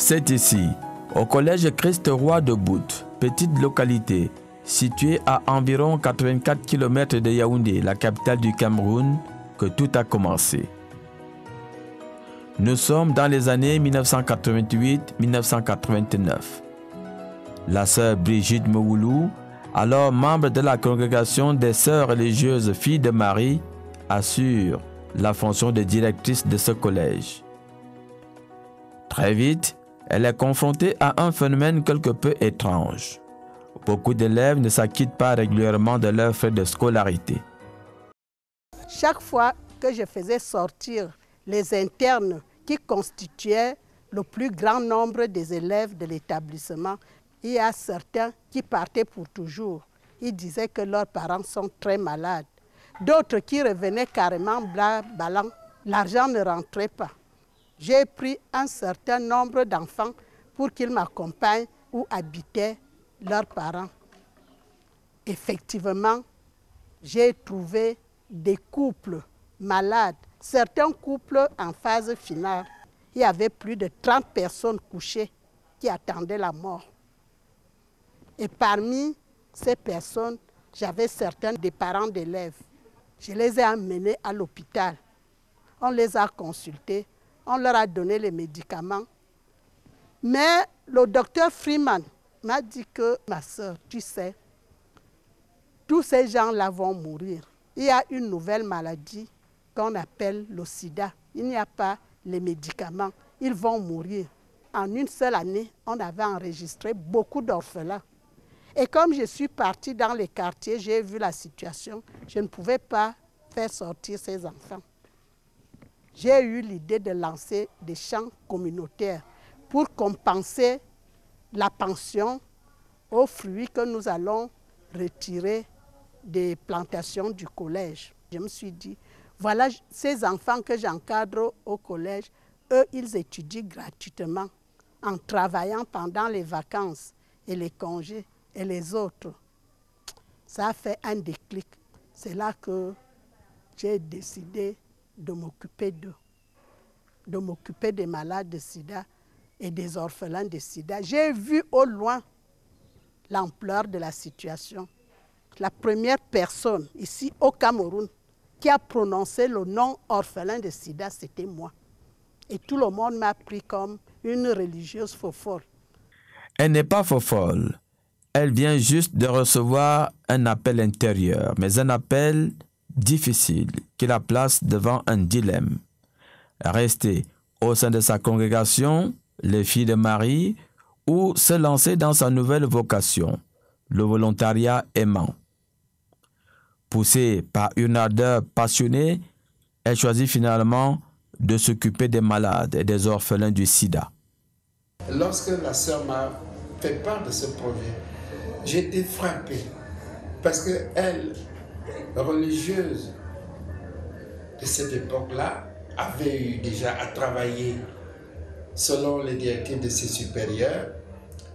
C'est ici, au collège Christ-Roi de Bout, petite localité située à environ 84 km de Yaoundé, la capitale du Cameroun, que tout a commencé. Nous sommes dans les années 1988-1989. La sœur Brigitte Mouloulou, alors membre de la congrégation des sœurs religieuses Filles de Marie, assure la fonction de directrice de ce collège. Très vite, elle est confrontée à un phénomène quelque peu étrange. Beaucoup d'élèves ne s'acquittent pas régulièrement de leurs frais de scolarité. Chaque fois que je faisais sortir les internes qui constituaient le plus grand nombre des élèves de l'établissement, il y a certains qui partaient pour toujours. Ils disaient que leurs parents sont très malades. D'autres qui revenaient carrément blancs. L'argent ne rentrait pas. J'ai pris un certain nombre d'enfants pour qu'ils m'accompagnent où habitaient leurs parents. Effectivement, j'ai trouvé des couples malades, certains couples en phase finale. Il y avait plus de 30 personnes couchées qui attendaient la mort. Et parmi ces personnes, j'avais certains des parents d'élèves. Je les ai amenés à l'hôpital. On les a consultés, on leur a donné les médicaments. Mais le docteur Freeman m'a dit que, ma soeur, tu sais, tous ces gens-là vont mourir. Il y a une nouvelle maladie qu'on appelle le sida. Il n'y a pas les médicaments. Ils vont mourir. En une seule année, on avait enregistré beaucoup d'orphelins. Et comme je suis partie dans les quartiers, j'ai vu la situation, je ne pouvais pas faire sortir ces enfants. J'ai eu l'idée de lancer des champs communautaires pour compenser la pension aux fruits que nous allons retirer des plantations du collège. Je me suis dit, voilà ces enfants que j'encadre au collège, eux, ils étudient gratuitement en travaillant pendant les vacances et les congés et les autres. Ça a fait un déclic. C'est là que j'ai décidé de m'occuper d'eux, de m'occuper des malades de sida et des orphelins de sida. J'ai vu au loin l'ampleur de la situation. La première personne ici au Cameroun qui a prononcé le nom orphelin de sida, c'était moi. Et tout le monde m'a pris comme une religieuse fofolle. Elle n'est pas fofolle. Elle vient juste de recevoir un appel intérieur, mais un appel difficile qui la place devant un dilemme. Rester au sein de sa congrégation, les Filles de Marie, ou se lancer dans sa nouvelle vocation, le volontariat aimant. Poussée par une ardeur passionnée, elle choisit finalement de s'occuper des malades et des orphelins du sida. Lorsque la sœur m'a fait part de ce projet, j'ai été frappé parce qu'elle, religieuse de cette époque-là, avait eu déjà à travailler selon les directives de ses supérieurs.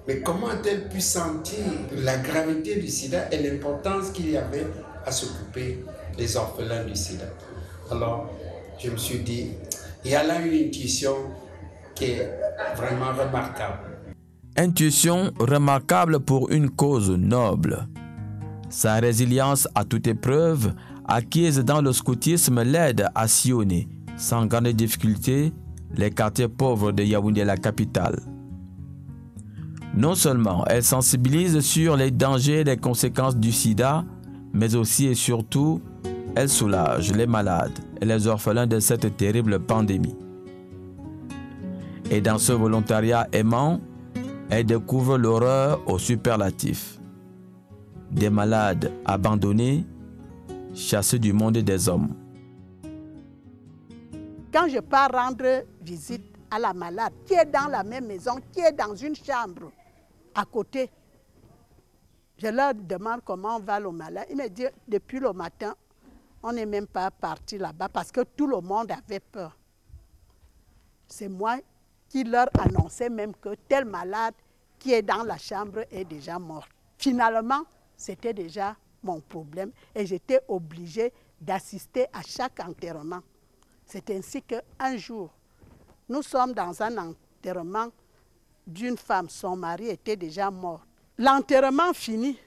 Mais comment a-t-elle pu sentir la gravité du sida et l'importance qu'il y avait à s'occuper des orphelins du sida? Alors, je me suis dit, il y a là une intuition qui est vraiment remarquable. Intuition remarquable pour une cause noble. Sa résilience à toute épreuve, acquise dans le scoutisme, l'aide à sillonner, sans grande difficulté, les quartiers pauvres de Yaoundé, la capitale. Non seulement elle sensibilise sur les dangers et les conséquences du sida, mais aussi et surtout, elle soulage les malades et les orphelins de cette terrible pandémie. Et dans ce volontariat aimant, elle découvre l'horreur au superlatif. Des malades abandonnés, chassés du monde des hommes. Quand je pars rendre visite à la malade, qui est dans la même maison, qui est dans une chambre à côté, je leur demande comment va le malade. Ils me disent, depuis le matin, on n'est même pas parti là-bas parce que tout le monde avait peur. C'est moi qui leur annonçais même que tel malade qui est dans la chambre est déjà mort. Finalement, c'était déjà mon problème et j'étais obligée d'assister à chaque enterrement. C'est ainsi qu'un jour, nous sommes dans un enterrement d'une femme. Son mari était déjà mort. L'enterrement fini.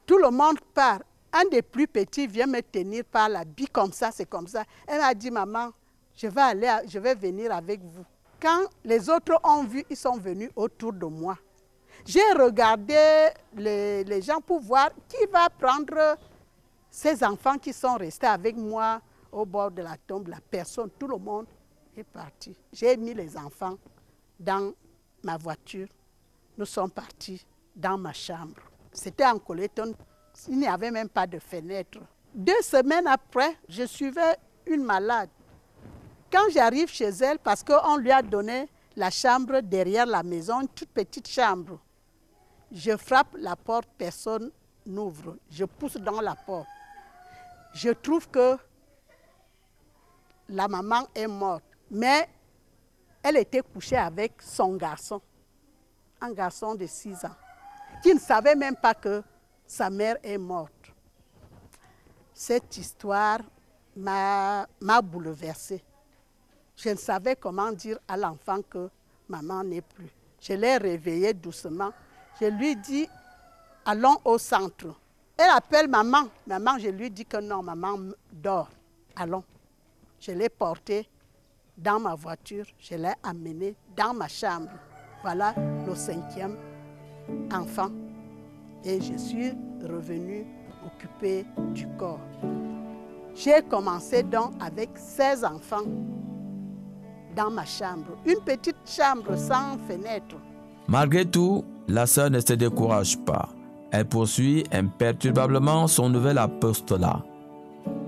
Tout le monde part. Un des plus petits vient me tenir par la bille comme ça, c'est comme ça. Elle m'a dit, maman, je vais venir avec vous. Quand les autres ont vu, ils sont venus autour de moi. J'ai regardé les gens pour voir qui va prendre ces enfants qui sont restés avec moi au bord de la tombe. La personne, tout le monde est parti. J'ai mis les enfants dans ma voiture. Nous sommes partis dans ma chambre. C'était en Coletton. Il n'y avait même pas de fenêtre. 2 semaines après, je suivais une malade. Quand j'arrive chez elle, parce qu'on lui a donné la chambre derrière la maison, une toute petite chambre, je frappe la porte, personne n'ouvre. Je pousse dans la porte. Je trouve que la maman est morte, mais elle était couchée avec son garçon, un garçon de 6 ans, qui ne savait même pas que sa mère est morte. Cette histoire m'a bouleversée. Je ne savais comment dire à l'enfant que maman n'est plus. Je l'ai réveillée doucement. Je lui dis, allons au centre. Elle appelle maman. Maman, je lui dis que non, maman dort. Allons. Je l'ai portée dans ma voiture. Je l'ai amenée dans ma chambre. Voilà le 5e enfant. Et je suis revenue m'occuper du corps. J'ai commencé donc avec 16 enfants dans ma chambre. Une petite chambre sans fenêtre. Malgré tout, la sœur ne se décourage pas. Elle poursuit imperturbablement son nouvel apostolat.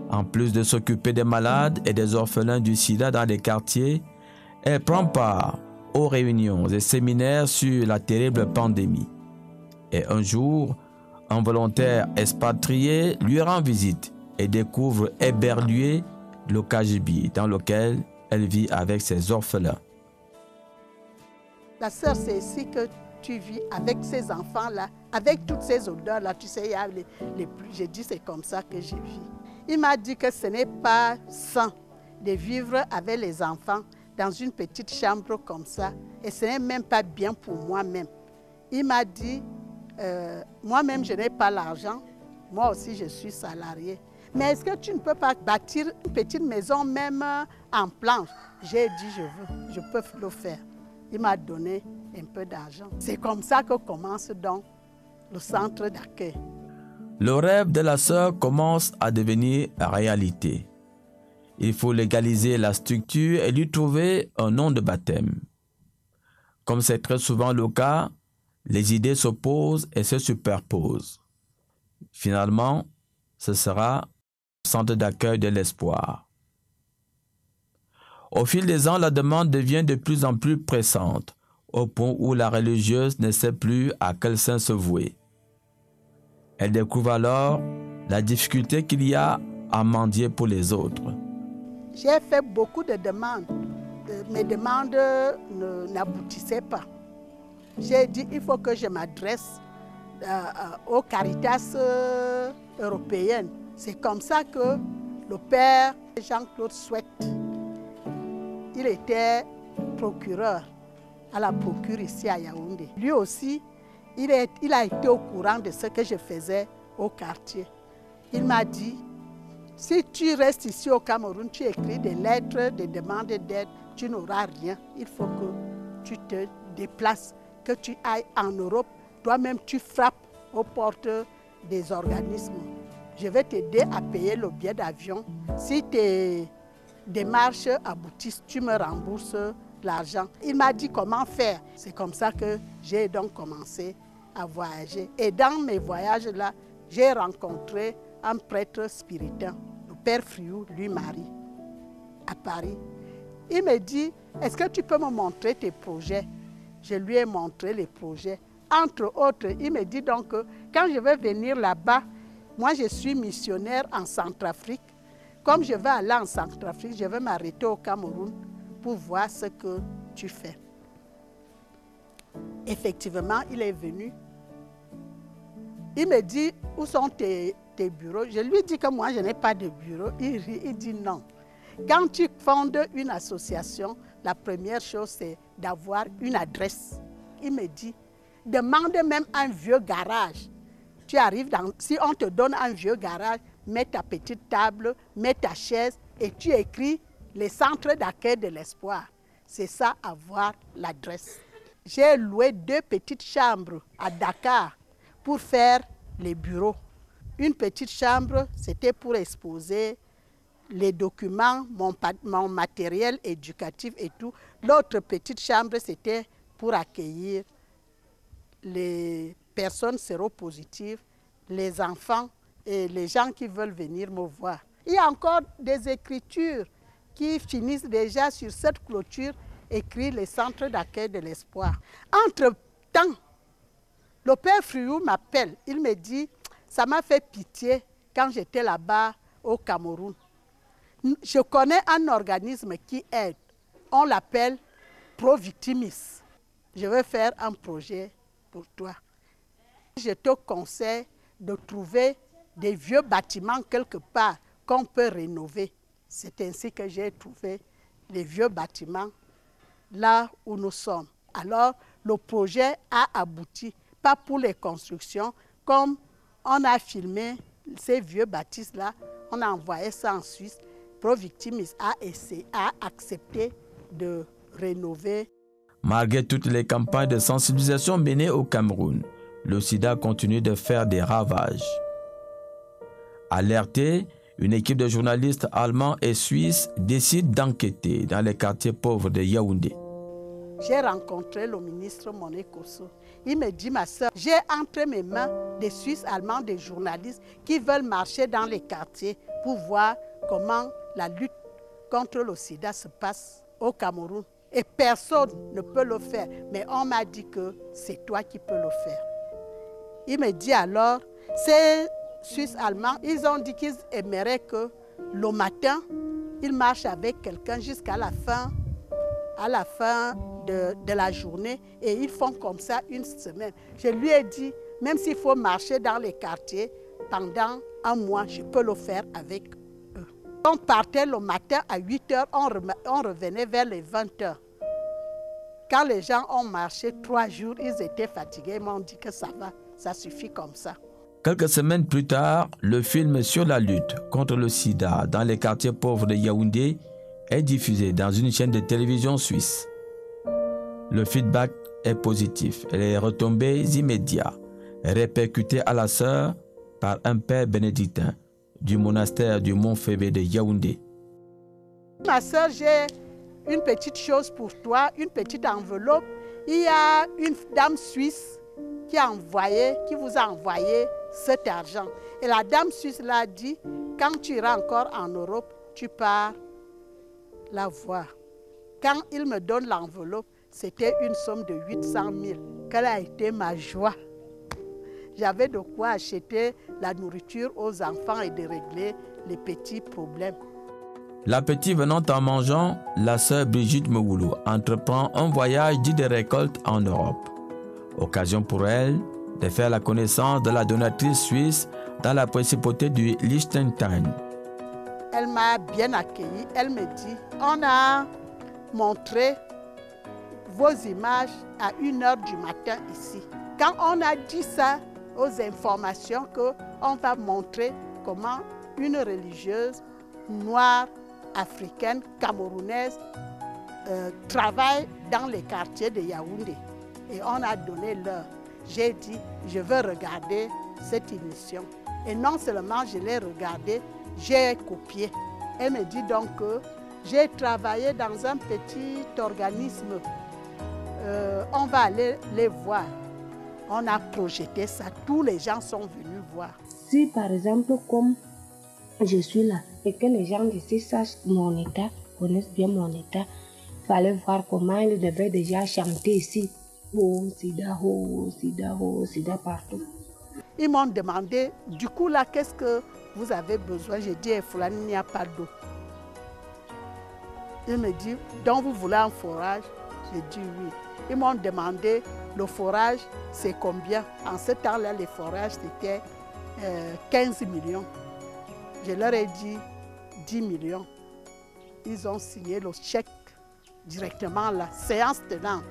En plus de s'occuper des malades et des orphelins du sida dans les quartiers, elle prend part aux réunions et séminaires sur la terrible pandémie. Et un jour, un volontaire expatrié lui rend visite et découvre Éberlué, le KGB, dans lequel elle vit avec ses orphelins. La sœur, c'est ici que tu vis avec ces enfants-là, avec toutes ces odeurs-là. Tu sais, il y a les plus. J'ai dit, c'est comme ça que je vis. Il m'a dit que ce n'est pas sain de vivre avec les enfants dans une petite chambre comme ça. Et ce n'est même pas bien pour moi-même. Il m'a dit, moi-même, je n'ai pas l'argent. Moi aussi, je suis salarié. Mais est-ce que tu ne peux pas bâtir une petite maison même en planche? J'ai dit, je peux le faire. Il m'a donné un peu d'argent. C'est comme ça que commence donc le centre d'accueil. Le rêve de la sœur commence à devenir réalité. Il faut légaliser la structure et lui trouver un nom de baptême. Comme c'est très souvent le cas, les idées s'opposent et se superposent. Finalement, ce sera le centre d'accueil de l'espoir. Au fil des ans, la demande devient de plus en plus pressante, au point où la religieuse ne sait plus à quel saint se vouer. Elle découvre alors la difficulté qu'il y a à mendier pour les autres. J'ai fait beaucoup de demandes. Mes demandes n'aboutissaient pas. J'ai dit, il faut que je m'adresse aux Caritas européennes. C'est comme ça que le père Jean-Claude Souette, il était procureur à la procure ici à Yaoundé. Lui aussi, il a été au courant de ce que je faisais au quartier. Il m'a dit, si tu restes ici au Cameroun, tu écris des lettres, des demandes d'aide, tu n'auras rien. Il faut que tu te déplaces, que tu ailles en Europe. Toi-même, tu frappes aux portes des organismes. Je vais t'aider à payer le billet d'avion. Si tes démarches aboutissent, tu me rembourses l'argent. Il m'a dit comment faire. C'est comme ça que j'ai donc commencé à voyager. Et dans mes voyages-là, j'ai rencontré un prêtre spiritain, le père Friou, lui-Marie, à Paris. Il me dit, est-ce que tu peux me montrer tes projets? Je lui ai montré les projets. Entre autres, il me dit donc que quand je vais venir là-bas, moi je suis missionnaire en Centrafrique. Comme je vais aller en Centrafrique, je vais m'arrêter au Cameroun pour voir ce que tu fais. Effectivement, il est venu. Il me dit, où sont tes bureaux? Je lui dis que moi, je n'ai pas de bureau. Il rit, il dit non. Quand tu fondes une association, la première chose, c'est d'avoir une adresse. Il me dit, demande même un vieux garage. Tu arrives si on te donne un vieux garage, mets ta petite table, mets ta chaise et tu écris les centres d'accueil de l'espoir. C'est ça, avoir l'adresse. J'ai loué 2 petites chambres à Dakar pour faire les bureaux. Une petite chambre, c'était pour exposer les documents, mon matériel éducatif et tout. L'autre petite chambre, c'était pour accueillir les personnes séropositives, les enfants et les gens qui veulent venir me voir. Il y a encore des écritures qui finissent déjà sur cette clôture, écrit les centres d'accueil de l'espoir. Entre-temps, le père Friou m'appelle. Il me dit, ça m'a fait pitié quand j'étais là-bas au Cameroun. Je connais un organisme qui aide. On l'appelle Pro-Victimis. Je vais faire un projet pour toi. Je te conseille de trouver des vieux bâtiments quelque part qu'on peut rénover. C'est ainsi que j'ai trouvé les vieux bâtiments là où nous sommes. Alors, le projet a abouti, pas pour les constructions, comme on a filmé ces vieux bâtisses-là, on a envoyé ça en Suisse. Pro-Victimis a accepté de rénover. Malgré toutes les campagnes de sensibilisation menées au Cameroun, le sida continue de faire des ravages. Alertée, une équipe de journalistes allemands et suisses décide d'enquêter dans les quartiers pauvres de Yaoundé. J'ai rencontré le ministre Moné Kosso. Il me dit, ma soeur, j'ai entre mes mains des Suisses allemands, des journalistes qui veulent marcher dans les quartiers pour voir comment la lutte contre le sida se passe au Cameroun. Et personne ne peut le faire, mais on m'a dit que c'est toi qui peux le faire. Il me dit alors, ces Suisses allemands, ils ont dit qu'ils aimeraient que le matin, ils marchent avec quelqu'un jusqu'à la fin de la journée et ils font comme ça une semaine. Je lui ai dit, même s'il faut marcher dans les quartiers pendant un mois, je peux le faire avec eux. On partait le matin à 8 h, on revenait vers les 20 h. Quand les gens ont marché 3 jours, ils étaient fatigués, ils m'ont dit que ça va, ça suffit comme ça. Quelques semaines plus tard, le film sur la lutte contre le sida dans les quartiers pauvres de Yaoundé est diffusé dans une chaîne de télévision suisse. Le feedback est positif et les retombées immédiates, répercutées à la sœur par un père bénédictin du monastère du Mont Fébé de Yaoundé. Ma sœur, j'ai une petite chose pour toi, une petite enveloppe. Il y a une dame suisse qui vous a envoyé cet argent. Et la dame suisse l'a dit, quand tu iras encore en Europe, tu pars la voir. Quand il me donne l'enveloppe, c'était une somme de 800 000. Quelle a été ma joie. J'avais de quoi acheter la nourriture aux enfants et de régler les petits problèmes. L'appétit venant en mangeant, la sœur Brigitte Mougoulou entreprend un voyage dit de récolte en Europe. Occasion pour elle de faire la connaissance de la donatrice suisse dans la principauté du Liechtenstein. Elle m'a bien accueilli. Elle me dit, on a montré vos images à 1 h du matin ici. Quand on a dit ça aux informations qu'on va montrer comment une religieuse noire, africaine, camerounaise travaille dans les quartiers de Yaoundé. Et on a donné l'heure. J'ai dit, je veux regarder cette émission. Et non seulement je l'ai regardée, j'ai copié. Elle me dit donc que j'ai travaillé dans un petit organisme. On va aller les voir. On a projeté ça. Tous les gens sont venus voir. Si par exemple, comme je suis là et que les gens d'ici sachent mon état, connaissent bien mon état, il fallait voir comment ils devaient déjà chanter ici. Oh, sida, partout. Ils m'ont demandé, du coup là, qu'est-ce que vous avez besoin? J'ai dit, Fulani, il n'y a pas d'eau. Il me dit, donc vous voulez un forage? J'ai dit oui. Ils m'ont demandé, le forage, c'est combien? En ce temps-là, les forages, c'était 15 millions. Je leur ai dit 10 millions. Ils ont signé le chèque directement la séance tenante.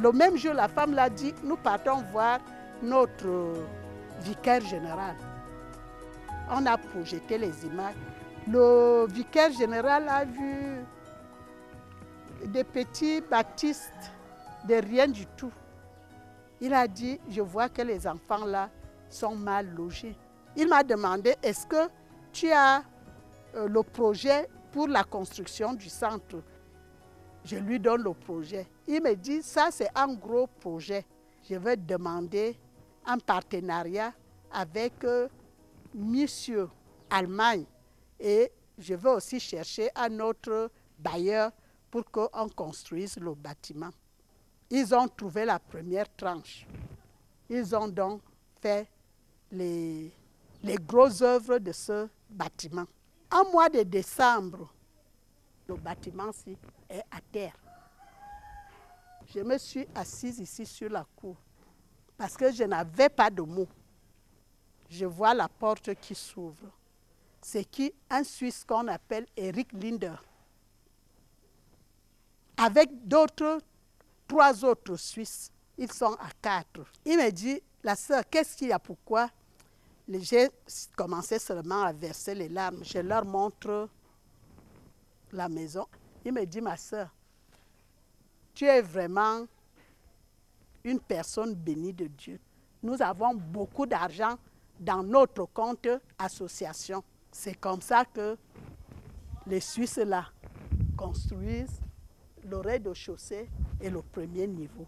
Le même jour, la femme l'a dit, nous partons voir notre vicaire général. On a projeté les images. Le vicaire général a vu des petits baptistes, de rien du tout. Il a dit, je vois que les enfants là sont mal logés. Il m'a demandé, est-ce que tu as le projet pour la construction du centre? Je lui donne le projet. Il me dit, ça c'est un gros projet. Je vais demander un partenariat avec Monsieur Allemagne et je vais aussi chercher un autre bailleur pour qu'on construise le bâtiment. Ils ont trouvé la première tranche. Ils ont donc fait les grosses œuvres de ce bâtiment. En mois de décembre, le bâtiment-ci est à terre. Je me suis assise ici sur la cour parce que je n'avais pas de mots. Je vois la porte qui s'ouvre. C'est qui? Un Suisse qu'on appelle Eric Linder. Avec d'autres, 3 autres Suisses. Ils sont à 4. Il me dit, la sœur, qu'est-ce qu'il y a, pourquoi? J'ai commencé seulement à verser les larmes. Je leur montre la maison. Il me dit, ma sœur, tu es vraiment une personne bénie de Dieu. Nous avons beaucoup d'argent dans notre compte association. C'est comme ça que les Suisses là construisent le rez-de-chaussée et le premier niveau.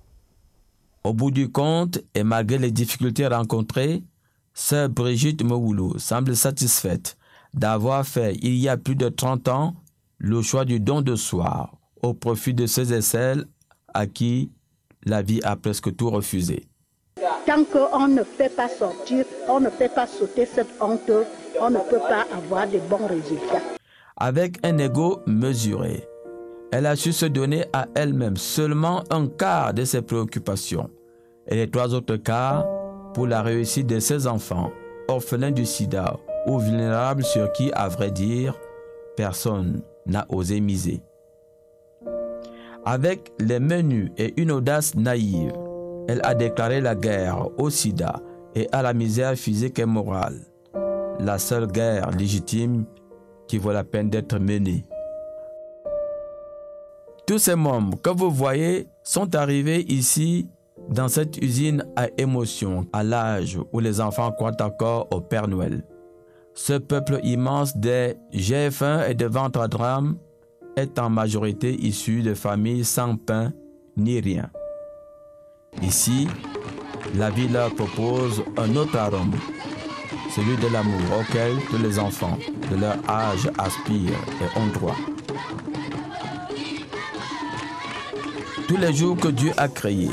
Au bout du compte, et malgré les difficultés rencontrées, sœur Brigitte Mouloulou semble satisfaite d'avoir fait, il y a plus de 30 ans, le choix du don de soi au profit de ceux et celles à qui la vie a presque tout refusé. Tant qu'on ne fait pas sortir, on ne fait pas sauter cette honte, on ne peut pas avoir de bons résultats. Avec un ego mesuré, elle a su se donner à elle-même seulement un quart de ses préoccupations et les 3 autres quarts pour la réussite de ses enfants, orphelins du sida ou vulnérables sur qui, à vrai dire, personne n'a osé miser. Avec les menus et une audace naïve, elle a déclaré la guerre au sida et à la misère physique et morale, la seule guerre légitime qui vaut la peine d'être menée. Tous ces membres que vous voyez sont arrivés ici dans cette usine à émotions, à l'âge où les enfants croient encore au Père Noël. Ce peuple immense des j'ai faim et de ventre à drame est en majorité issu de familles sans pain ni rien. Ici, la vie leur propose un autre arôme, celui de l'amour auquel tous les enfants de leur âge aspirent et ont droit. Tous les jours que Dieu a créés,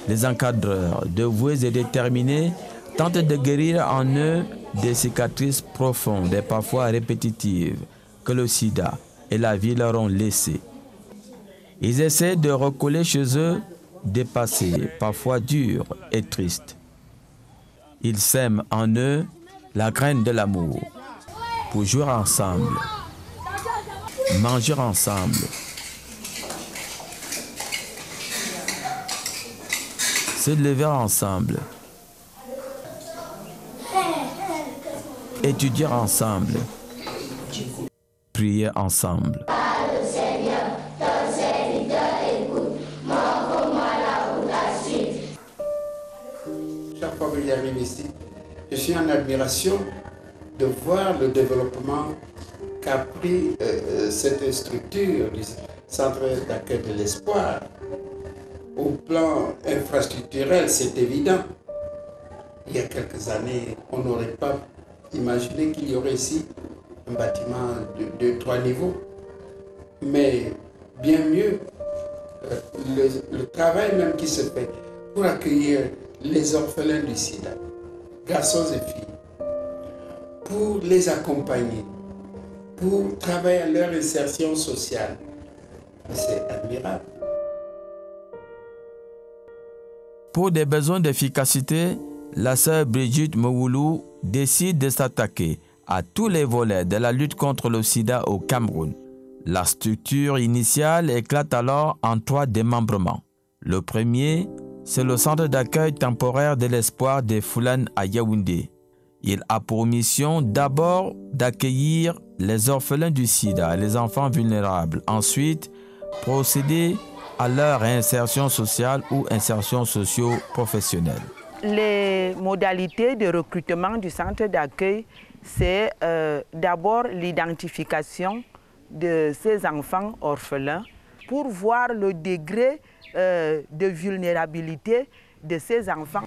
les encadreurs, dévoués et déterminés, tentent de guérir en eux des cicatrices profondes et parfois répétitives que le sida et la vie leur ont laissées. Ils essaient de recoller chez eux des passés, parfois durs et tristes. Ils sèment en eux la graine de l'amour pour jouer ensemble, manger ensemble, se lever ensemble, étudier ensemble, prier ensemble. Chaque fois que j'arrive ici, je suis en admiration de voir le développement qu'a pris cette structure du centre d'accueil de l'espoir. Au plan infrastructurel, c'est évident. Il y a quelques années, on n'aurait pas imaginé qu'il y aurait ici un bâtiment de 3 niveaux. Mais bien mieux, le travail même qui se fait pour accueillir les orphelins du sida, garçons et filles, pour les accompagner, pour travailler à leur insertion sociale, c'est admirable. Pour des besoins d'efficacité, la sœur Brigitte Mouloulou décide de s'attaquer à tous les volets de la lutte contre le sida au Cameroun. La structure initiale éclate alors en 3 démembrements. Le premier, c'est le centre d'accueil temporaire de l'espoir des Fulani à Yaoundé. Il a pour mission d'abord d'accueillir les orphelins du sida et les enfants vulnérables. Ensuite, procéder à leur réinsertion sociale ou insertion socio-professionnelle. Les modalités de recrutement du centre d'accueil, c'est d'abord l'identification de ces enfants orphelins pour voir le degré de vulnérabilité de ces enfants.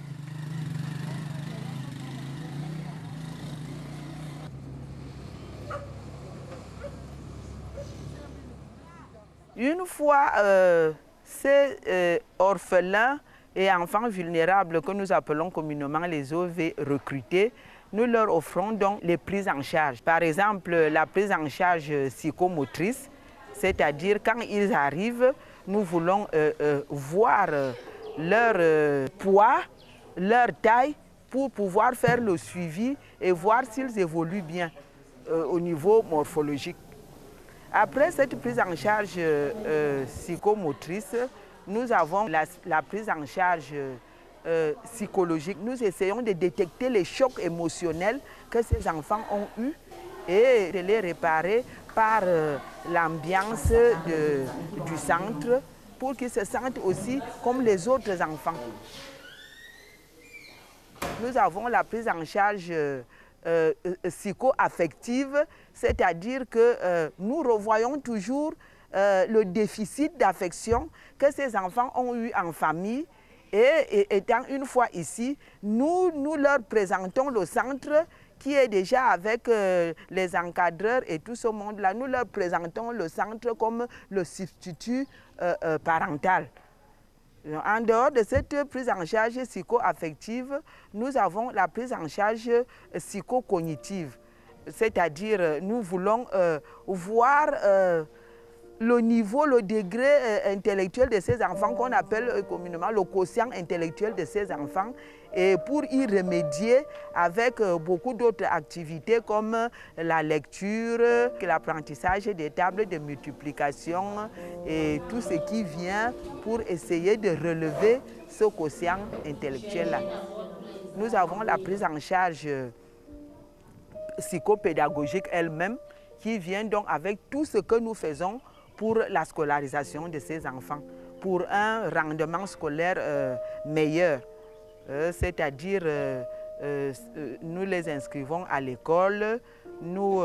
Une fois ces orphelins et enfants vulnérables que nous appelons communément les OV recrutés, nous leur offrons donc les prises en charge. Par exemple, la prise en charge psychomotrice, c'est-à-dire quand ils arrivent, nous voulons voir leur poids, leur taille, pour pouvoir faire le suivi et voir s'ils évoluent bien au niveau morphologique. Après cette prise en charge psychomotrice, nous avons la prise en charge psychologique. Nous essayons de détecter les chocs émotionnels que ces enfants ont eus et de les réparer par l'ambiance du centre pour qu'ils se sentent aussi comme les autres enfants. Nous avons la prise en charge psycho-affective, c'est-à-dire que nous revoyons toujours le déficit d'affection que ces enfants ont eu en famille et étant une fois ici, nous leur présentons le centre qui est déjà avec les encadreurs et tout ce monde-là. Nous leur présentons le centre comme le substitut parental. En dehors de cette prise en charge psycho-affective, nous avons la prise en charge psycho-cognitive. C'est-à-dire, nous voulons voir le niveau, le degré intellectuel de ces enfants qu'on appelle communément le quotient intellectuel de ces enfants et pour y remédier avec beaucoup d'autres activités comme la lecture, l'apprentissage des tables de multiplication et tout ce qui vient pour essayer de relever ce quotient intellectuel-là. Nous avons la prise en charge psychopédagogique elle-même qui vient donc avec tout ce que nous faisons pour la scolarisation de ces enfants, pour un rendement scolaire meilleur. C'est-à-dire, nous les inscrivons à l'école, nous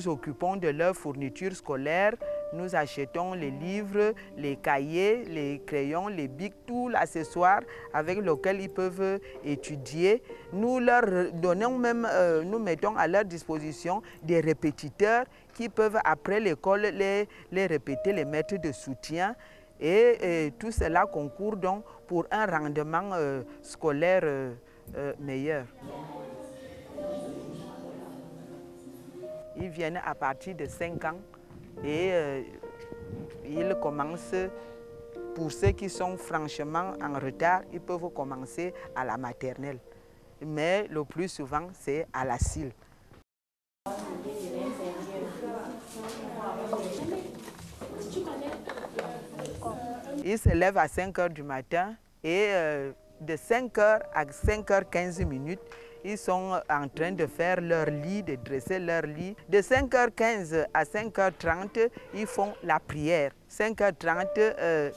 occupons de leur fourniture scolaire, nous achetons les livres, les cahiers, les crayons, les bics, tout l'accessoire avec lequel ils peuvent étudier. Nous leur donnons même, nous mettons à leur disposition des répétiteurs qui peuvent après l'école les répéter, les mettre de soutien. Et tout cela concourt donc pour un rendement scolaire meilleur. Ils viennent à partir de 5 ans et ils commencent, pour ceux qui sont franchement en retard, ils peuvent commencer à la maternelle. Mais le plus souvent, c'est à l'asile. Ils se lèvent à 5 h du matin et de 5 h à 5 h 15 minutes, ils sont en train de faire leur lit, de dresser leur lit. De 5 h 15 à 5 h 30, ils font la prière. 5 h 30,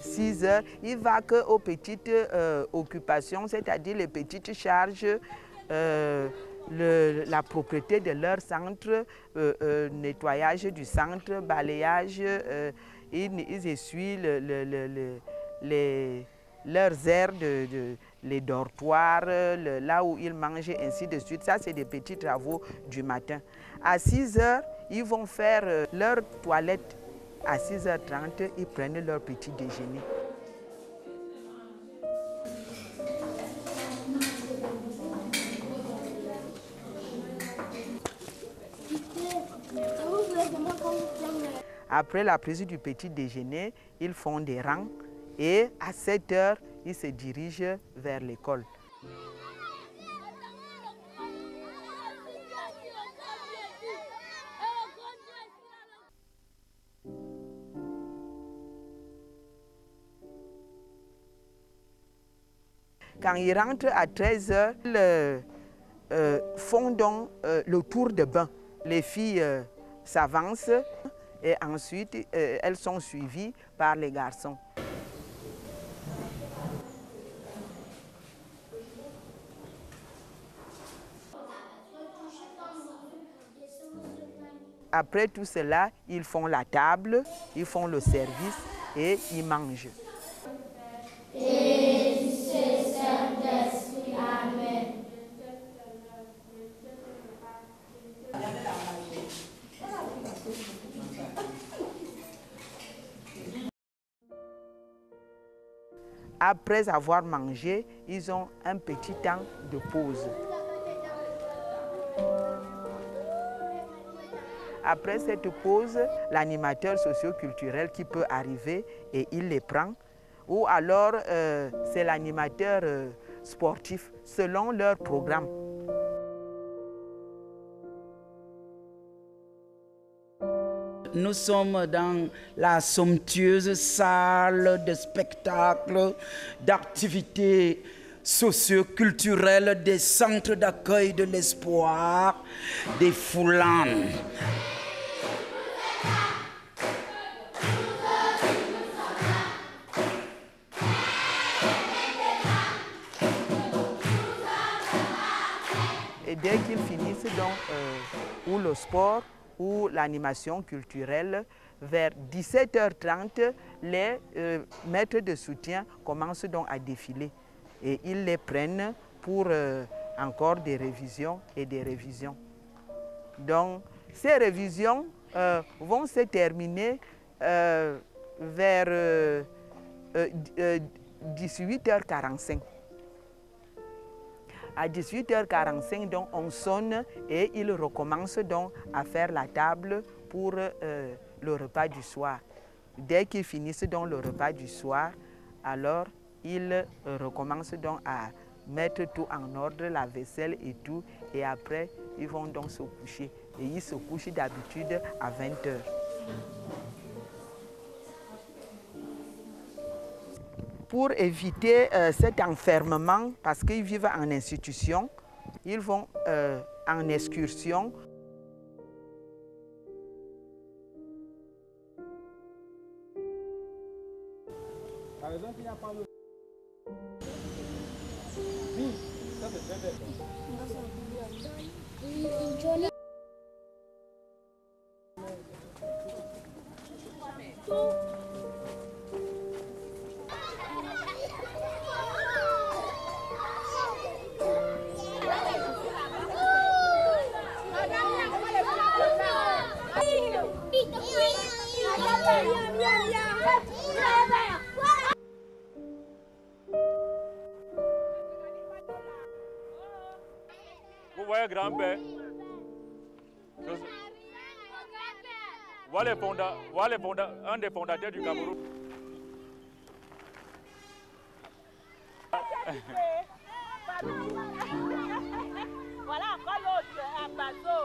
6 h, ils ne vont qu'aux petites occupations, c'est-à-dire les petites charges, la propreté de leur centre, nettoyage du centre, balayage. Ils essuient leurs aires, les dortoirs, là où ils mangent, et ainsi de suite. Ça, c'est des petits travaux du matin. À 6 h, ils vont faire leur toilette. À 6 h 30, ils prennent leur petit déjeuner. Après la prise du petit déjeuner, ils font des rangs et à 7 h, ils se dirigent vers l'école. Quand ils rentrent à 13 h, ils font donc le tour de bain. Les filles s'avancent et ensuite elles sont suivies par les garçons. Après tout cela, ils font la table, ils font le service et ils mangent. Amen. Après avoir mangé, ils ont un petit temps de pause. Après cette pause, l'animateur socio-culturel qui peut arriver et il les prend, ou alors c'est l'animateur sportif selon leur programme. Nous sommes dans la somptueuse salle de spectacle, d'activités socio-culturelles des centres d'accueil de l'espoir des Foulanes. Et dès qu'ils finissent donc ou le sport ou l'animation culturelle, vers 17 h 30, les maîtres de soutien commencent donc à défiler. Et ils les prennent pour encore des révisions et des révisions. Donc ces révisions vont se terminer vers 18 h 45. À 18 h 45, donc, on sonne et ils recommencent donc à faire la table pour le repas du soir. Dès qu'ils finissent donc le repas du soir, alors ils recommencent donc à mettre tout en ordre, la vaisselle et tout, et après ils vont donc se coucher. Et ils se couchent d'habitude à 20 h. Pour éviter cet enfermement, parce qu'ils vivent en institution, ils vont en excursion. Par exemple, il n'y a pas le... Oui, ça c'est très bien. Vous voyez grand-père, voilà un des fondateurs du Cameroun. Voilà encore l'autre, un bateau.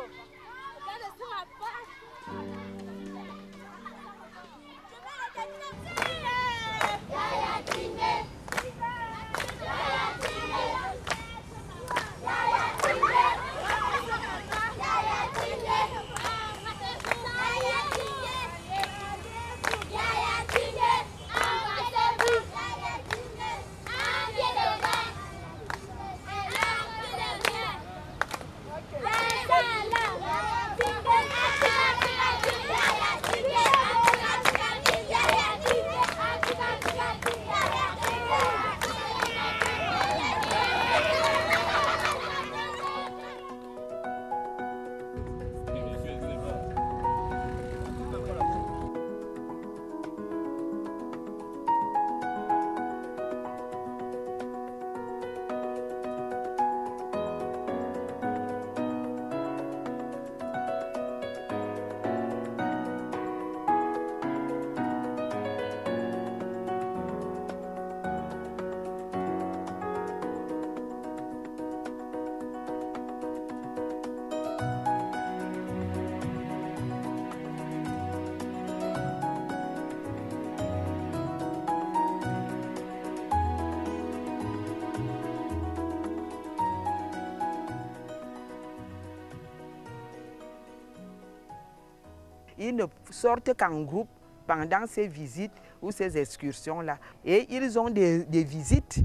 ils ne sortent qu'en groupe pendant ces visites ou ces excursions-là. Et ils ont des visites.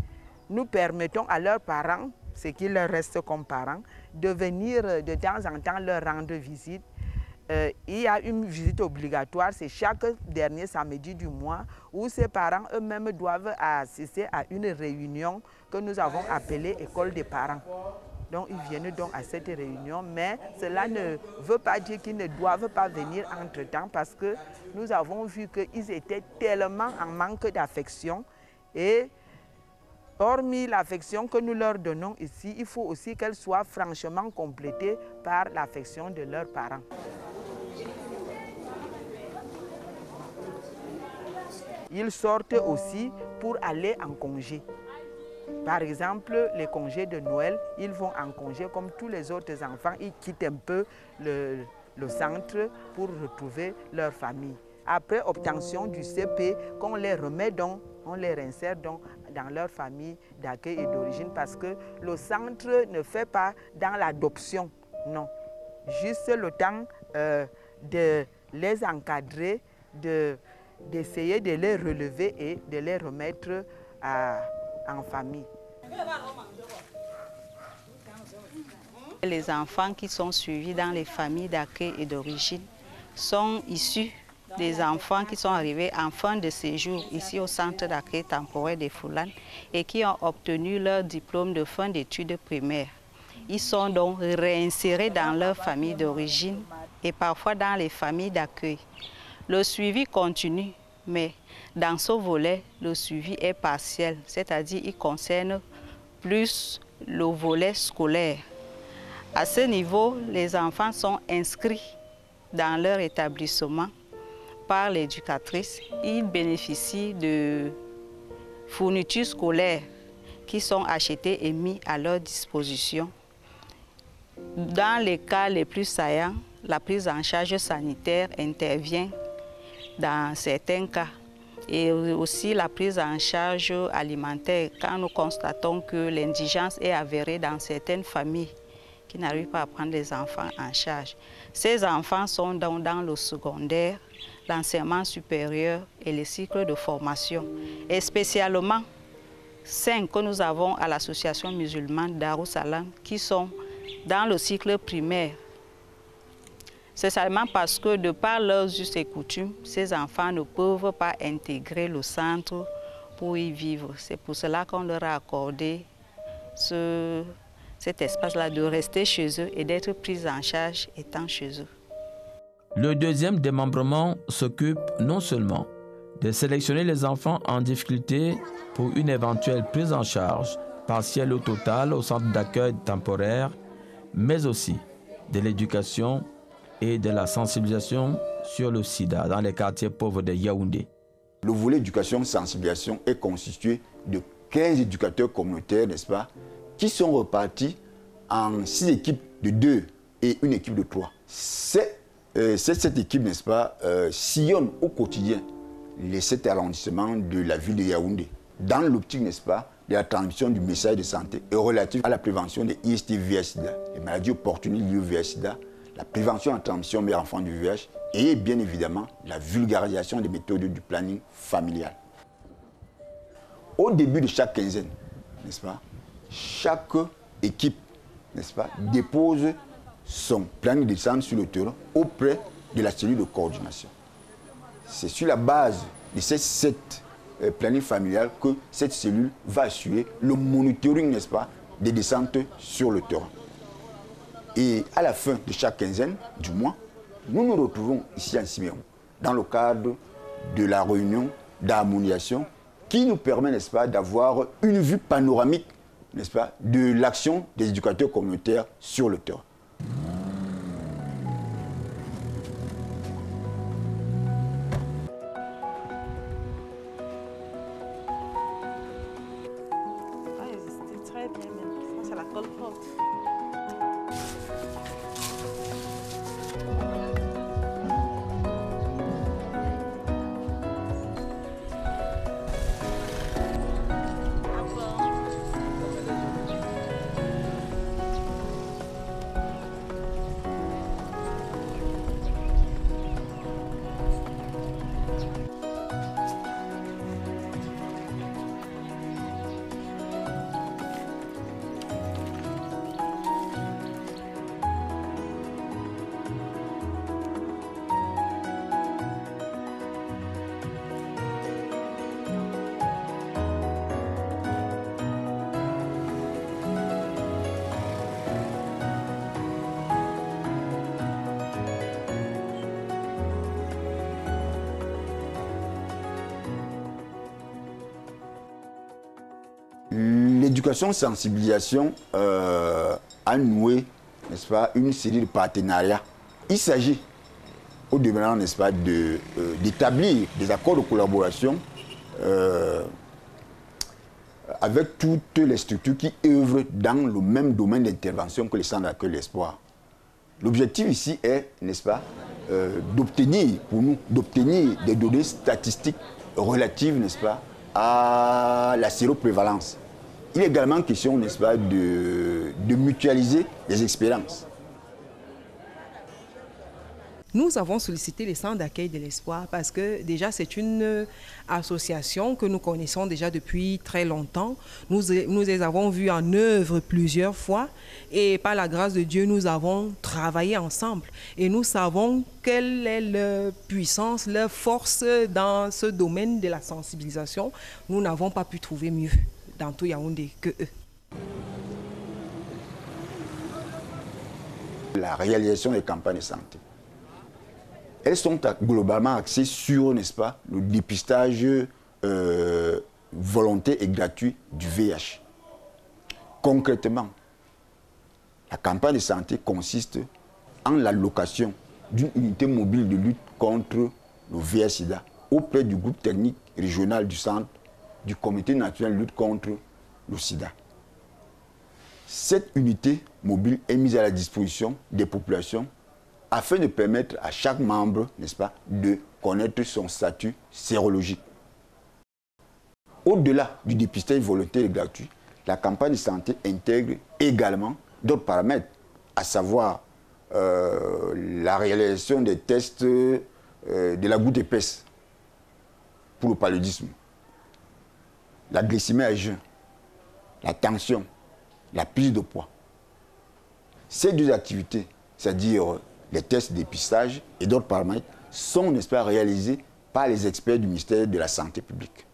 Nous permettons à leurs parents, ce qui leur reste comme parents, de venir de temps en temps leur rendre visite. Il y a une visite obligatoire, c'est chaque dernier samedi du mois où ces parents eux-mêmes doivent assister à une réunion que nous avons appelée école des parents. Donc ils viennent donc à cette réunion, mais cela ne veut pas dire qu'ils ne doivent pas venir entre-temps parce que nous avons vu qu'ils étaient tellement en manque d'affection et hormis l'affection que nous leur donnons ici, il faut aussi qu'elle soit franchement complétée par l'affection de leurs parents. Ils sortent aussi pour aller en congé. Par exemple, les congés de Noël, ils vont en congé comme tous les autres enfants. Ils quittent un peu le centre pour retrouver leur famille. Après obtention du CP, qu'on les remet donc, on les réinsère donc dans leur famille d'accueil et d'origine parce que le centre ne fait pas dans l'adoption, non. Juste le temps de les encadrer, d'essayer de les relever et de les remettre en famille. Les enfants qui sont suivis dans les familles d'accueil et d'origine sont issus des enfants qui sont arrivés en fin de séjour ici au centre d'accueil temporaire des Foulanes et qui ont obtenu leur diplôme de fin d'études primaires. Ils sont donc réinsérés dans leur famille d'origine et parfois dans les familles d'accueil. Le suivi continue, mais dans ce volet, le suivi est partiel, c'est-à-dire il concerne plus le volet scolaire. À ce niveau, les enfants sont inscrits dans leur établissement par l'éducatrice. Ils bénéficient de fournitures scolaires qui sont achetées et mises à leur disposition. Dans les cas les plus saillants, la prise en charge sanitaire intervient dans certains cas. Et aussi la prise en charge alimentaire quand nous constatons que l'indigence est avérée dans certaines familles qui n'arrivent pas à prendre les enfants en charge. Ces enfants sont donc dans le secondaire, l'enseignement supérieur et les cycles de formation. Et spécialement 5 que nous avons à l'association musulmane Darussalam qui sont dans le cycle primaire. C'est seulement parce que de par leurs us et coutumes, ces enfants ne peuvent pas intégrer le centre pour y vivre. C'est pour cela qu'on leur a accordé cet espace-là de rester chez eux et d'être pris en charge étant chez eux. Le deuxième démembrement s'occupe non seulement de sélectionner les enfants en difficulté pour une éventuelle prise en charge partielle ou totale au centre d'accueil temporaire, mais aussi de l'éducation et de la sensibilisation sur le sida dans les quartiers pauvres de Yaoundé. Le volet éducation-sensibilisation est constitué de 15 éducateurs communautaires, n'est-ce pas, qui sont repartis en 6 équipes de 2 et une équipe de 3. Cette équipe, n'est-ce pas, sillonne au quotidien les 7 arrondissements de la ville de Yaoundé, dans l'optique, n'est-ce pas, de la transmission du message de santé et relatif à la prévention des IST VIH-Sida, les maladies opportunistes liées au VIH-Sida, la prévention en transmission mère-enfant du VIH et bien évidemment la vulgarisation des méthodes du planning familial. Au début de chaque quinzaine, n'est-ce pas, chaque équipe, n'est-ce pas, dépose son planning de centre sur le terrain auprès de la cellule de coordination. C'est sur la base de ces 7 planning familial que cette cellule va assurer le monitoring, n'est-ce pas, des descentes sur le terrain. Et à la fin de chaque quinzaine du mois, nous nous retrouvons ici à Siméon, dans le cadre de la réunion d'harmonisation qui nous permet, n'est-ce pas, d'avoir une vue panoramique, n'est-ce pas, de l'action des éducateurs communautaires sur le terrain. Très bien, mais ça la colle pas. l'éducation sensibilisation a noué, n'est-ce pas, une série de partenariats. Il s'agit, au demeurant, n'est-ce pas, d'établir des accords de collaboration avec toutes les structures qui œuvrent dans le même domaine d'intervention que les centres d'accueil d'espoir. L'objectif ici est, n'est-ce pas, d'obtenir des données statistiques relatives, n'est-ce pas, à la séroprévalence. Il est également question, n'est-ce pas, de mutualiser les expériences. Nous avons sollicité les centres d'accueil de l'espoir parce que déjà c'est une association que nous connaissons déjà depuis très longtemps. Nous les avons vus en œuvre plusieurs fois et par la grâce de Dieu, nous avons travaillé ensemble. Et nous savons quelle est leur puissance, leur force dans ce domaine de la sensibilisation. Nous n'avons pas pu trouver mieux dans tout Yaoundé que eux. La réalisation des campagnes de santé. Elles sont globalement axées sur, n'est-ce pas, le dépistage volontaire et gratuit du VIH. Concrètement, la campagne de santé consiste en l'allocation d'une unité mobile de lutte contre le VIH-Sida auprès du groupe technique régional du centre du Comité national de lutte contre le sida. Cette unité mobile est mise à la disposition des populations afin de permettre à chaque membre, n'est-ce pas, de connaître son statut sérologique. Au-delà du dépistage volontaire et gratuit, la campagne de santé intègre également d'autres paramètres, à savoir la réalisation des tests de la goutte épaisse pour le paludisme, la glycémie à jeun, la tension, la prise de poids. Ces deux activités, c'est-à-dire les tests de dépistage et d'autres paramètres, sont, n'est-ce pas, réalisés par les experts du ministère de la Santé publique.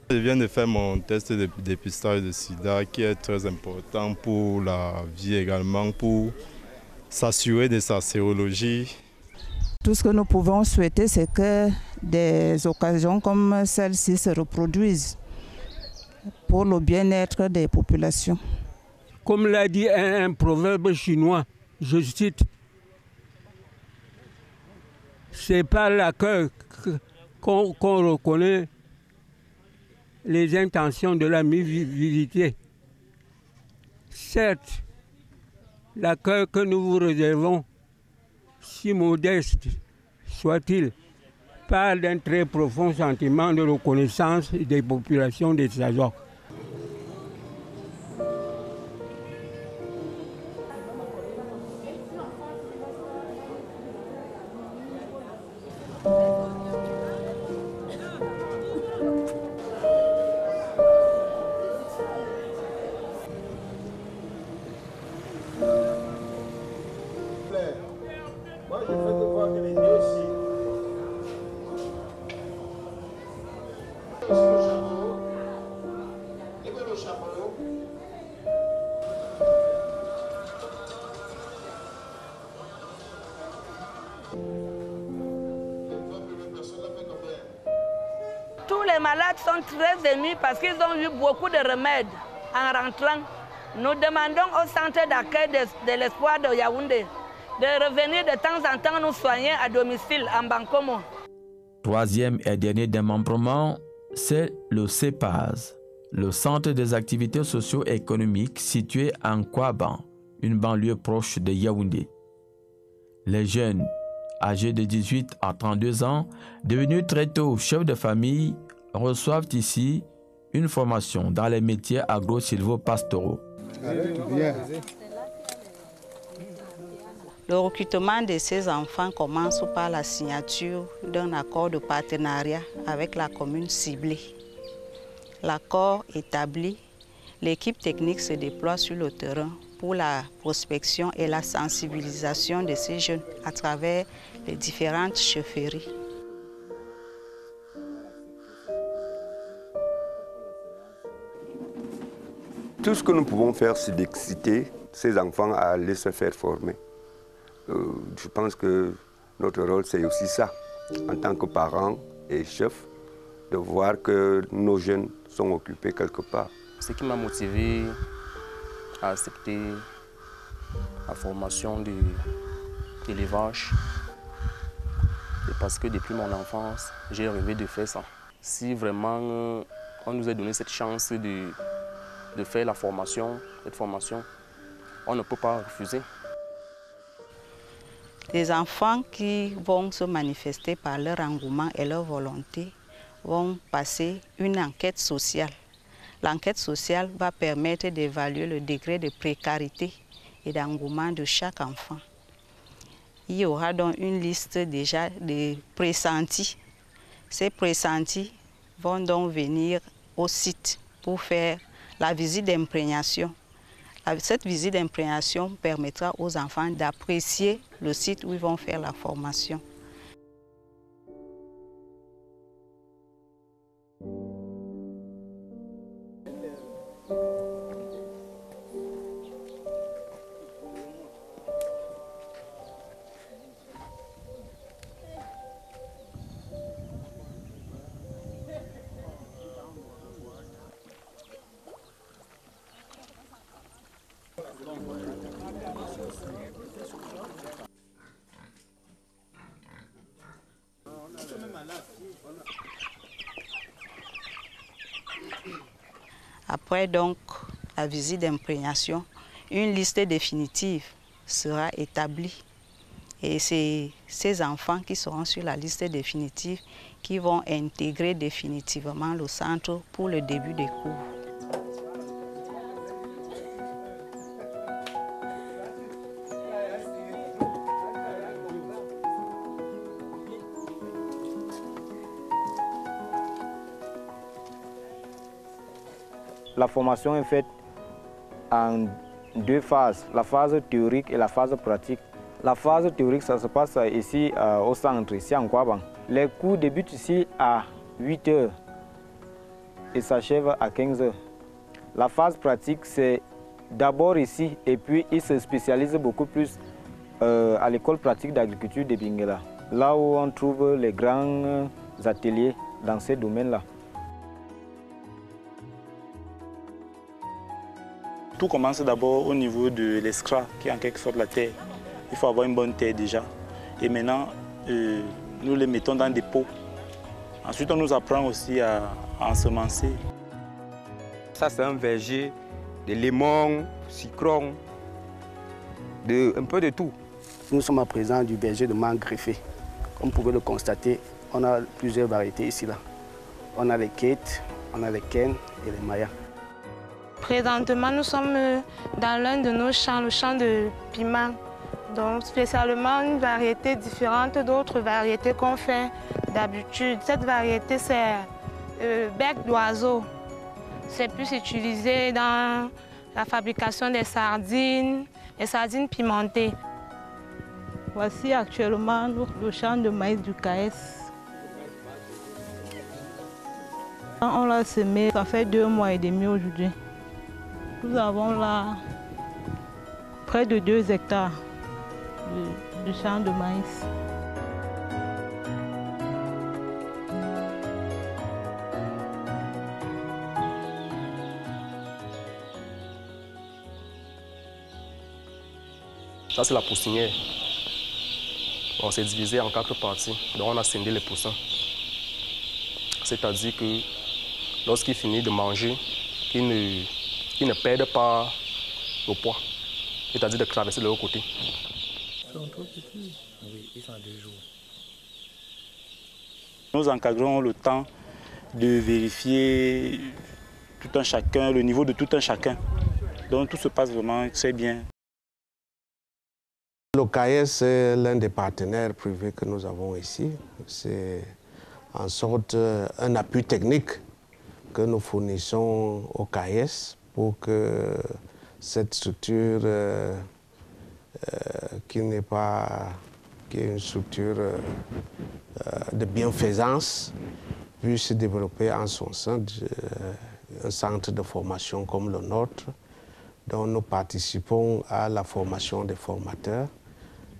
Je viens de faire mon test de dépistage de sida qui est très important pour la vie également, pour s'assurer de sa sérologie. Tout ce que nous pouvons souhaiter, c'est que des occasions comme celle-ci se reproduisent pour le bien-être des populations. Comme l'a dit un proverbe chinois, je cite, c'est par l'accueil qu'on reconnaît les intentions de la visiter. Certes, l'accueil que nous vous réservons, si modeste soit-il, parle d'un très profond sentiment de reconnaissance des populations des Sajok. Tous les malades sont très émus parce qu'ils ont eu beaucoup de remèdes en rentrant. Nous demandons au centre d'accueil de l'espoir de Yaoundé de revenir de temps en temps nous soigner à domicile en Bankomo. Troisième et dernier démembrement, c'est le CEPAS, le Centre des activités socio-économiques situé en Kouaban, une banlieue proche de Yaoundé. Les jeunes âgés de 18 à 32 ans, devenus très tôt chefs de famille, reçoivent ici une formation dans les métiers agro-silvopastoraux. Le recrutement de ces enfants commence par la signature d'un accord de partenariat avec la commune ciblée. L'accord établit L'équipe technique se déploie sur le terrain pour la prospection et la sensibilisation de ces jeunes à travers les différentes chefferies. Tout ce que nous pouvons faire, c'est d'exciter ces enfants à aller se faire former. Je pense que notre rôle, c'est aussi ça, en tant que parents et chefs, de voir que nos jeunes sont occupés quelque part. Ce qui m'a motivé à accepter la formation de l'élevage, c'est parce que depuis mon enfance, j'ai rêvé de faire ça. Si vraiment on nous a donné cette chance de faire cette formation, on ne peut pas refuser. Les enfants qui vont se manifester par leur engouement et leur volonté vont passer une enquête sociale. L'enquête sociale va permettre d'évaluer le degré de précarité et d'engouement de chaque enfant. Il y aura donc une liste déjà de pressentis. Ces pressentis vont donc venir au site pour faire la visite d'imprégnation. Cette visite d'imprégnation permettra aux enfants d'apprécier le site où ils vont faire la formation. Après donc la visite d'imprégnation, une liste définitive sera établie. Et c'est ces enfants qui seront sur la liste définitive qui vont intégrer définitivement le centre pour le début des cours. La formation est faite en deux phases, la phase théorique et la phase pratique. La phase théorique, ça se passe ici au centre, ici en Kouaban. Les cours débutent ici à 8 h et s'achèvent à 15 h. La phase pratique, c'est d'abord ici et puis ils se spécialisent beaucoup plus à l'école pratique d'agriculture de Bingela, là où on trouve les grands ateliers dans ces domaines-là. Tout commence d'abord au niveau de l'escra, qui est en quelque sorte la terre. Il faut avoir une bonne terre déjà. Et maintenant, nous les mettons dans des pots. Ensuite, on nous apprend aussi à ensemencer. Ça, c'est un verger de limon, citron, un peu de tout. Nous sommes à présent du verger de mangue greffé. Comme vous pouvez le constater, on a plusieurs variétés ici. On a les quêtes, on a les ken et les mayas. Présentement, nous sommes dans l'un de nos champs, le champ de piment. Donc, spécialement une variété différente d'autres variétés qu'on fait d'habitude. Cette variété, c'est bec d'oiseau. C'est plus utilisé dans la fabrication des sardines, les sardines pimentées. Voici actuellement le champ de maïs du KS. On l'a semé, ça fait 2 mois et demi aujourd'hui. Nous avons là près de 2 hectares de champs de maïs. Ça, c'est la poussinière. On s'est divisé en 4 parties. Donc, on a scindé les poussins. C'est-à-dire que lorsqu'ils finissent de manger, qu'ils ne perdent pas le poids. C'est-à-dire de traverser de l'autre côté. Ils sont trop petits. Oui, ils sont à 2 jours. Nous encadrons le temps de vérifier tout un chacun, le niveau de tout un chacun. Donc tout se passe vraiment très bien. Le KS est l'un des partenaires privés que nous avons ici. C'est en sorte un appui technique que nous fournissons au KS pour que cette structure qui n'est pas une structure de bienfaisance puisse se développer en son sein un centre de formation comme le nôtre, dont nous participons à la formation des formateurs.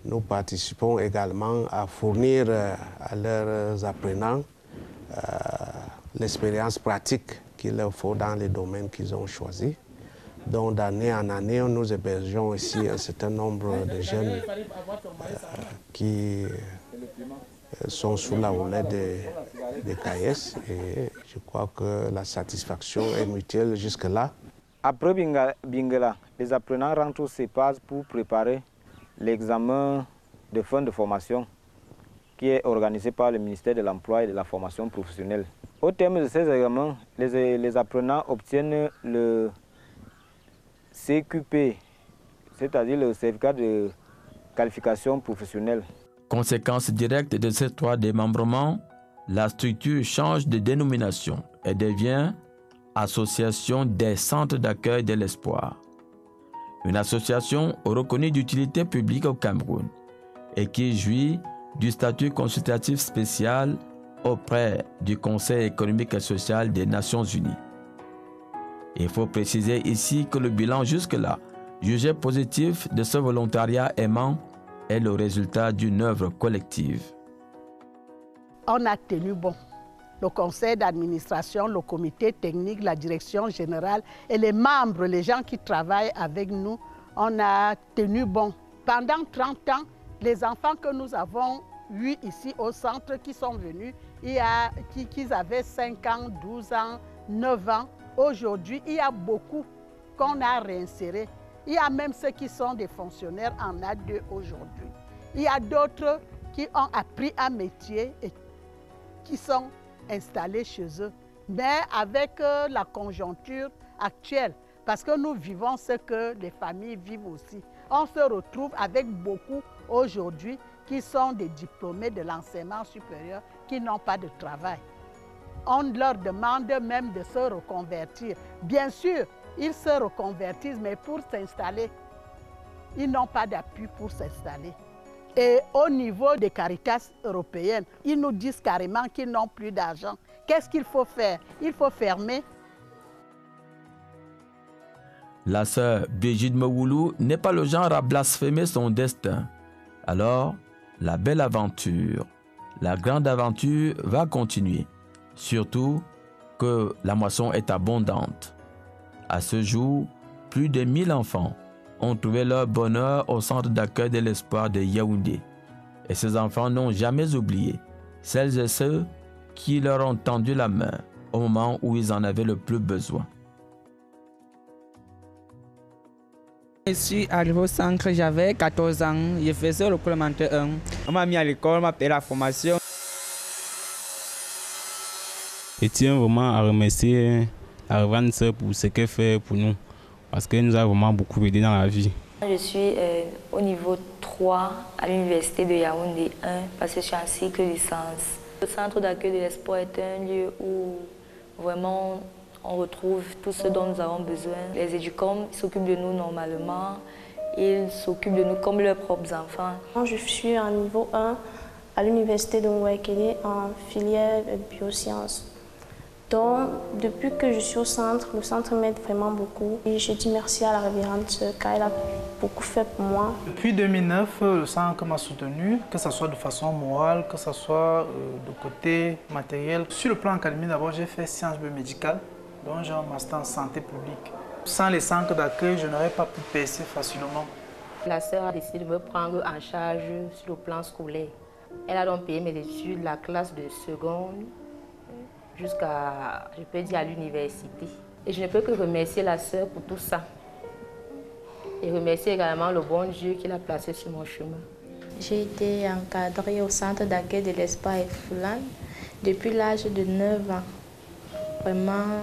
Nous participons également à fournir à leurs apprenants l'expérience pratique qu'il leur faut dans les domaines qu'ils ont choisis. Donc d'année en année, nous hébergeons ici un certain nombre de jeunes qui sont sous la houlette des CAES et je crois que la satisfaction est mutuelle jusque-là. Après Bingala, les apprenants rentrent au CEPAS pour préparer l'examen de fin de formation qui est organisé par le ministère de l'Emploi et de la Formation professionnelle. Au terme de ces examens, les apprenants obtiennent le CQP, c'est-à-dire le certificat de qualification professionnelle. Conséquence directe de ces 3 démembrements, la structure change de dénomination et devient Association des centres d'accueil de l'espoir. Une association reconnue d'utilité publique au Cameroun et qui jouit du statut consultatif spécial auprès du Conseil économique et social des Nations Unies. Il faut préciser ici que le bilan jusque-là, jugé positif de ce volontariat aimant, est le résultat d'une œuvre collective. On a tenu bon. Le conseil d'administration, le comité technique, la direction générale et les membres, les gens qui travaillent avec nous, on a tenu bon. Pendant 30 ans, les enfants que nous avons eus ici au centre qui sont venus, qui avaient 5 ans, 12 ans, 9 ans, aujourd'hui, il y a beaucoup qu'on a réinsérés. Il y a même ceux qui sont des fonctionnaires en A2 aujourd'hui. Il y a d'autres qui ont appris un métier et qui sont installés chez eux. Mais avec la conjoncture actuelle, parce que nous vivons ce que les familles vivent aussi, on se retrouve avec beaucoup aujourd'hui qui sont des diplômés de l'enseignement supérieur qui n'ont pas de travail. On leur demande même de se reconvertir. Bien sûr, ils se reconvertissent, mais pour s'installer, ils n'ont pas d'appui pour s'installer. Et au niveau des Caritas européennes, ils nous disent carrément qu'ils n'ont plus d'argent. Qu'est-ce qu'il faut faire? Il faut fermer. La sœur Brigitte Mouloulou n'est pas le genre à blasphémer son destin. Alors, la belle aventure, la grande aventure va continuer. Surtout que la moisson est abondante. À ce jour, plus de 1000 enfants ont trouvé leur bonheur au centre d'accueil de l'espoir de Yaoundé. Et ces enfants n'ont jamais oublié celles et ceux qui leur ont tendu la main au moment où ils en avaient le plus besoin. Je suis arrivé au centre, j'avais 14 ans, je faisais le complémentaire 1. On m'a mis à l'école, on m'a payé la formation. Je tiens vraiment à remercier la Reverende Sœur pour ce qu'elle fait pour nous, parce qu'elle nous a vraiment beaucoup aidé dans la vie. Je suis au niveau 3 à l'université de Yaoundé 1 parce que je suis en cycle licence. Le centre d'accueil de l'espoir est un lieu où vraiment on retrouve tout ce dont nous avons besoin. Les éducants s'occupent de nous normalement, ils s'occupent de nous comme leurs propres enfants. Je suis en niveau 1 à l'université de Mouakene en filière biosciences. Donc, depuis que je suis au centre, le centre m'aide vraiment beaucoup. Et je dis merci à la révérende Sœur car elle a beaucoup fait pour moi. Depuis 2009, le centre m'a soutenu, que ce soit de façon morale, que ce soit de côté matériel. Sur le plan académique, d'abord, j'ai fait sciences biomédicales, donc j'ai un master en santé publique. Sans les centres d'accueil, je n'aurais pas pu percer facilement. La sœur a décidé de me prendre en charge sur le plan scolaire. Elle a donc payé mes études, la classe de seconde, jusqu'à, je peux dire, à l'université. Et je ne peux que remercier la sœur pour tout ça. Et remercier également le bon Dieu qui l'a placé sur mon chemin. J'ai été encadrée au centre d'accueil de l'espoir Foulane depuis l'âge de 9 ans. Vraiment,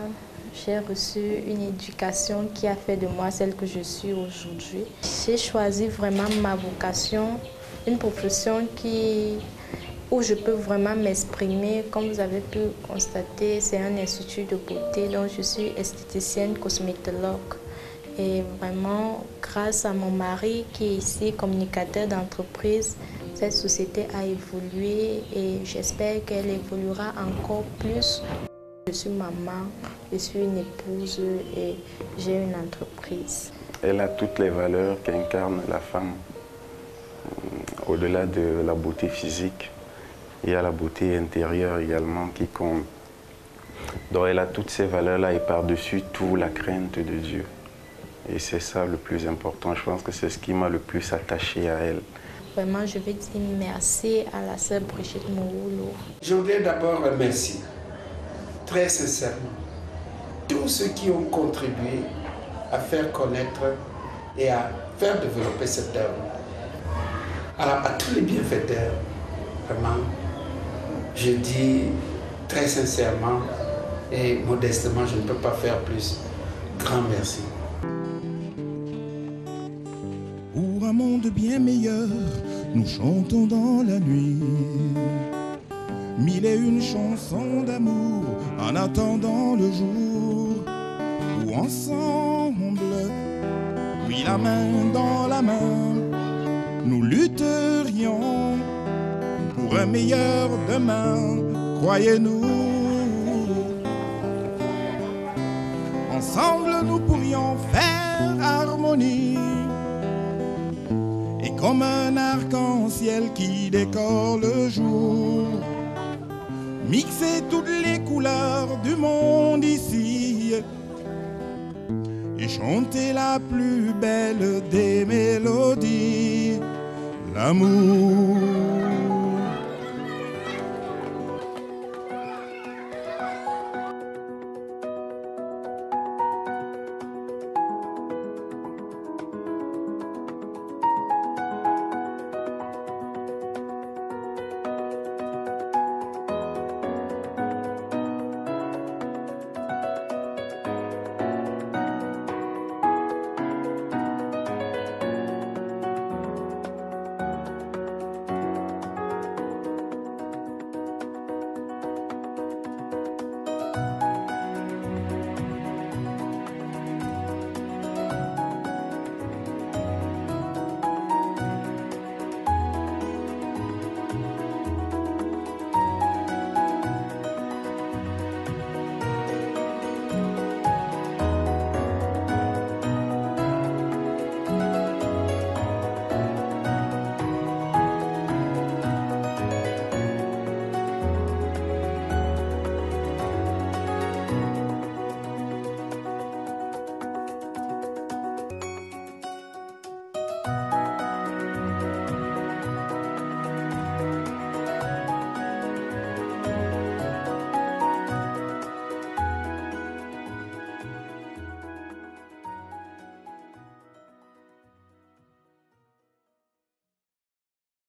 j'ai reçu une éducation qui a fait de moi celle que je suis aujourd'hui. J'ai choisi vraiment ma vocation, une profession qui où je peux vraiment m'exprimer. Comme vous avez pu constater, c'est un institut de beauté, donc je suis esthéticienne cosmétologue. Et vraiment, grâce à mon mari qui est ici communicateur d'entreprise, cette société a évolué et j'espère qu'elle évoluera encore plus. Je suis maman, je suis une épouse et j'ai une entreprise. Elle a toutes les valeurs qu'incarne la femme. Au-delà de la beauté physique, il y a la beauté intérieure également qui compte. Donc elle a toutes ces valeurs-là et par-dessus tout la crainte de Dieu. Et c'est ça le plus important. Je pense que c'est ce qui m'a le plus attaché à elle. Vraiment, je veux dire merci à la sœur Brigitte Mouroulou. Je voudrais d'abord remercier, très sincèrement, tous ceux qui ont contribué à faire connaître et à faire développer cette œuvre. Alors, à tous les bienfaiteurs, vraiment, je dis très sincèrement et modestement, je ne peux pas faire plus. Grand merci. Pour un monde bien meilleur, nous chantons dans la nuit. 1001 chansons d'amour en attendant le jour où ensemble, oui la main dans la main, nous lutterions pour un meilleur demain, croyez-nous. Ensemble nous pourrions faire harmonie. Et comme un arc-en-ciel qui décore le jour, mixer toutes les couleurs du monde ici et chanter la plus belle des mélodies, l'amour.